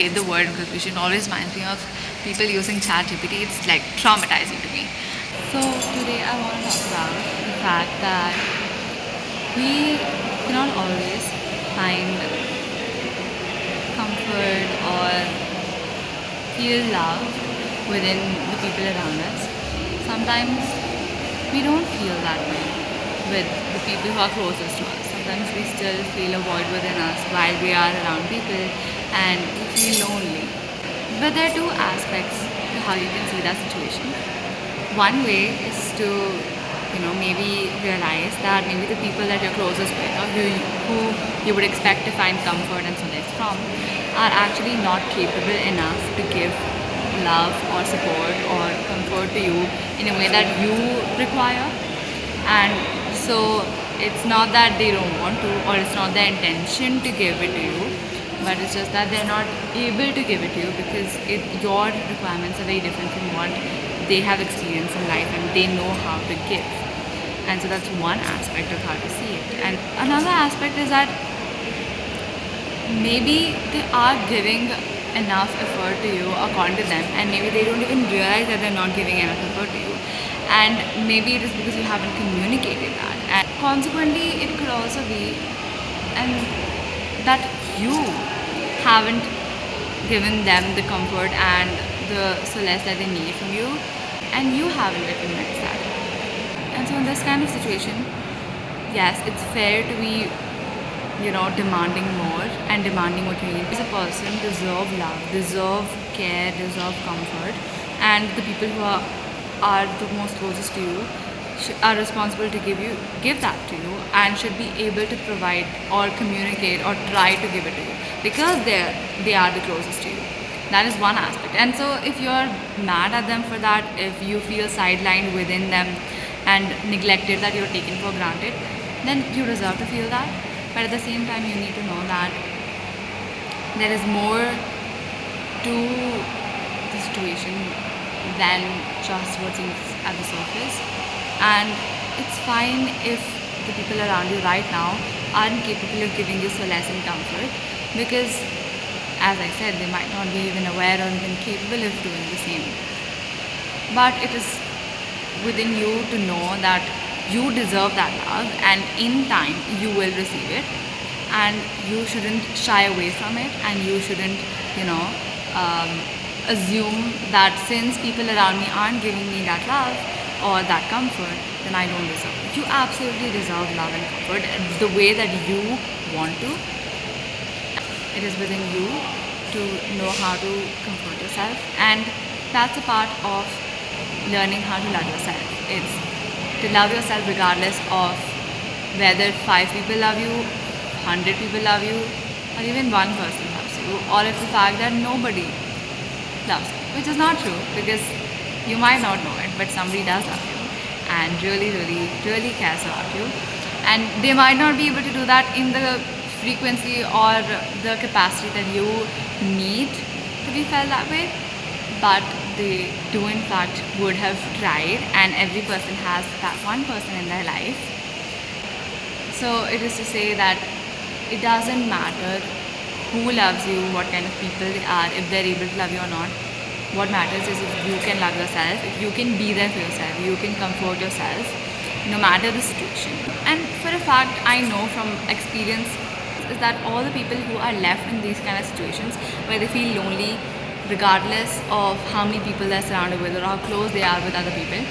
The word conclusion always reminds me of people using ChatGPT. It's like traumatizing to me. So today I want to talk about the fact that we cannot always find comfort or feel love within the people around us. Sometimes we don't feel that way with the people who are closest to us. Sometimes we still feel a void within us while we are around people and we feel lonely. But there are two aspects to how you can see that situation. One way is to, maybe realize that maybe the people that you're closest with or who you would expect to find comfort and solace from are actually not capable enough to give love or support or comfort to you in a way that you require. And so it's not that they don't want to or it's not their intention to give it to you, but it's just that they're not able to give it to you because your requirements are very different from what they have experienced in life and they know how to give. And so that's one aspect of how to see it. And another aspect is that maybe they are giving enough effort to you according to them, and maybe they don't even realize that they're not giving enough effort to you. And maybe it is because you haven't communicated that. And consequently, it could also be and that you haven't given them the comfort and the solace that they need from you, and you haven't recognized that. And so in this kind of situation, yes, it's fair to be demanding more and demanding what you need. As a person deserve love, deserve care, deserve comfort, and the people who are the most closest to you are responsible to give that to you and should be able to provide or communicate or try to give it to you because they are the closest to you. That is one aspect. And so if you're mad at them for that, if you feel sidelined within them and neglected, that you're taken for granted, then you deserve to feel that. But at the same time, you need to know that there is more to the situation than just what seems at the surface. And it's fine if the people around you right now aren't capable of giving you solace and comfort because, as I said, they might not be even aware or even capable of doing the same. But it is within you to know that you deserve that love, and in time you will receive it, and you shouldn't shy away from it, and you shouldn't assume that since people around me aren't giving me that love or that comfort, then I don't deserve it. You absolutely deserve love and comfort the way that you want to. It is within you to know how to comfort yourself, and that's a part of learning how to love yourself. It's to love yourself regardless of whether 5 people love you, 100 people love you, or even one person loves you, or if the fact that nobody loves you, which is not true because you might not know it, but somebody does love you and really, really, really cares about you. And they might not be able to do that in the frequency or the capacity that you need to be felt that way, but they do in fact would have tried, and every person has that one person in their life. So it is to say that it doesn't matter who loves you, what kind of people they are, if they're able to love you or not. What matters is if you can love yourself, if you can be there for yourself, you can comfort yourself no matter the situation. And for a fact, I know from experience is that all the people who are left in these kind of situations where they feel lonely regardless of how many people they're surrounded with or how close they are with other people,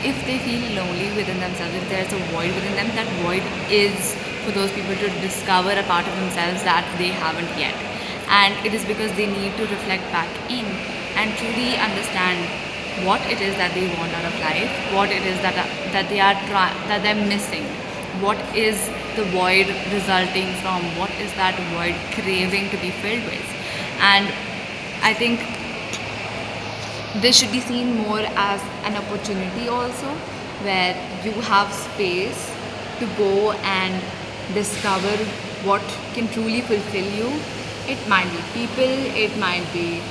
if they feel lonely within themselves, if there's a void within them, that void is for those people to discover a part of themselves that they haven't yet. And it is because they need to reflect back in and truly understand what it is that they want out of life, what it is that they're missing, what is the void resulting from, what is that void craving to be filled with. And I think this should be seen more as an opportunity also, where you have space to go and discover what can truly fulfill you. It might be people, it might be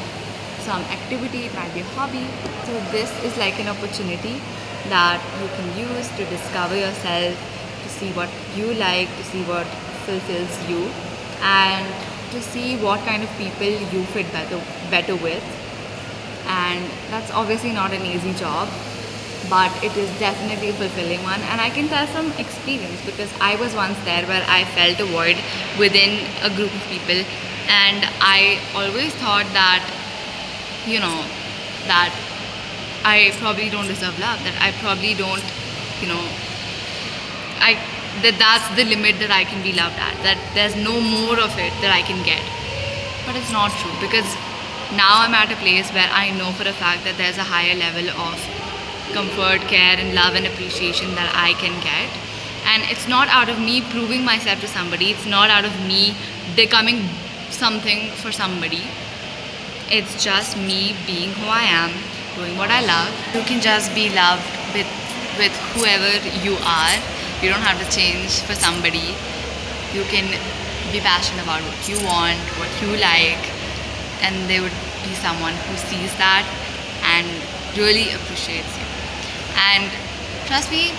some activity, it might be a hobby. So this is like an opportunity that you can use to discover yourself, to see what you like, to see what fulfills you, and to see what kind of people you fit better with, and that's obviously not an easy job, but it is definitely a fulfilling one. And I can tell from experience, because I was once there where I felt a void within a group of people, and I always thought that, you know, that I probably don't deserve love, that I probably don't, you know, that's the limit that I can be loved at, that there's no more of it that I can get. But it's not true, because now I'm at a place where I know for a fact that there's a higher level of comfort, care, and love and appreciation that I can get. And it's not out of me proving myself to somebody, it's not out of me becoming something for somebody. It's just me being who I am, doing what I love. You can just be loved with whoever you are. You don't have to change for somebody. You can be passionate about what you want, what you like, and there would be someone who sees that and really appreciates you. And trust me,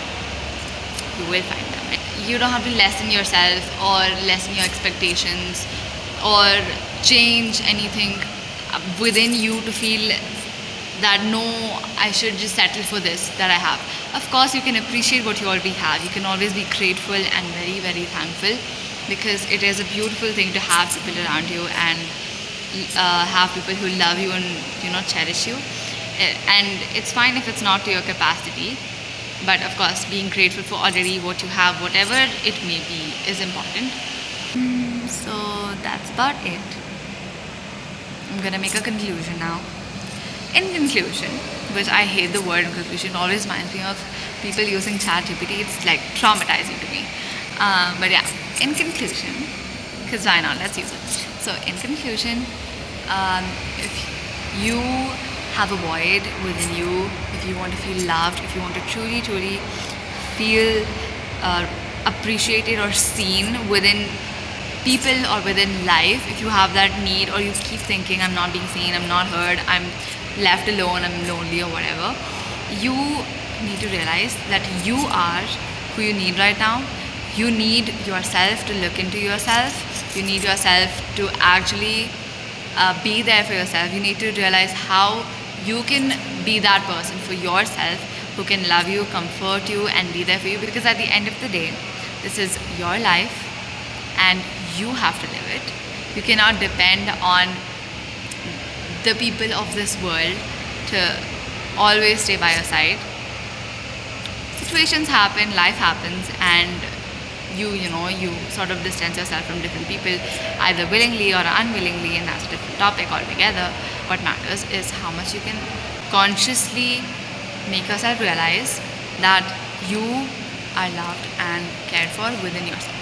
you will find them. You don't have to lessen yourself or lessen your expectations or change anything within you to feel that no, I should just settle for this that I have. Of course, you can appreciate what you already have. You can always be grateful and very, very thankful, because it is a beautiful thing to have people around you and have people who love you and, you know, cherish you. And it's fine if it's not to your capacity, but of course, being grateful for already what you have, whatever it may be, is important. So that's about it. I'm gonna make a conclusion now. In conclusion, which I hate the word in conclusion, always reminds me of people using ChatGPT. It's like traumatizing to me. But yeah, in conclusion, because why not? Let's use it. So in conclusion, if you have a void within you, if you want to feel loved, if you want to truly, truly feel appreciated or seen within people or within life, if you have that need, or you keep thinking, I'm not being seen, I'm not heard, I'm left alone, I'm lonely, or whatever, you need to realize that you are who you need right now. You need yourself to look into yourself. You need yourself to actually be there for yourself. You need to realize how you can be that person for yourself who can love you, comfort you, and be there for you. Because at the end of the day, this is your life and you have to live it. You cannot depend on the people of this world to always stay by your side. Situations happen, life happens, and you sort of distance yourself from different people, either willingly or unwillingly, and that's a different topic altogether. What matters is how much you can consciously make yourself realize that you are loved and cared for within yourself.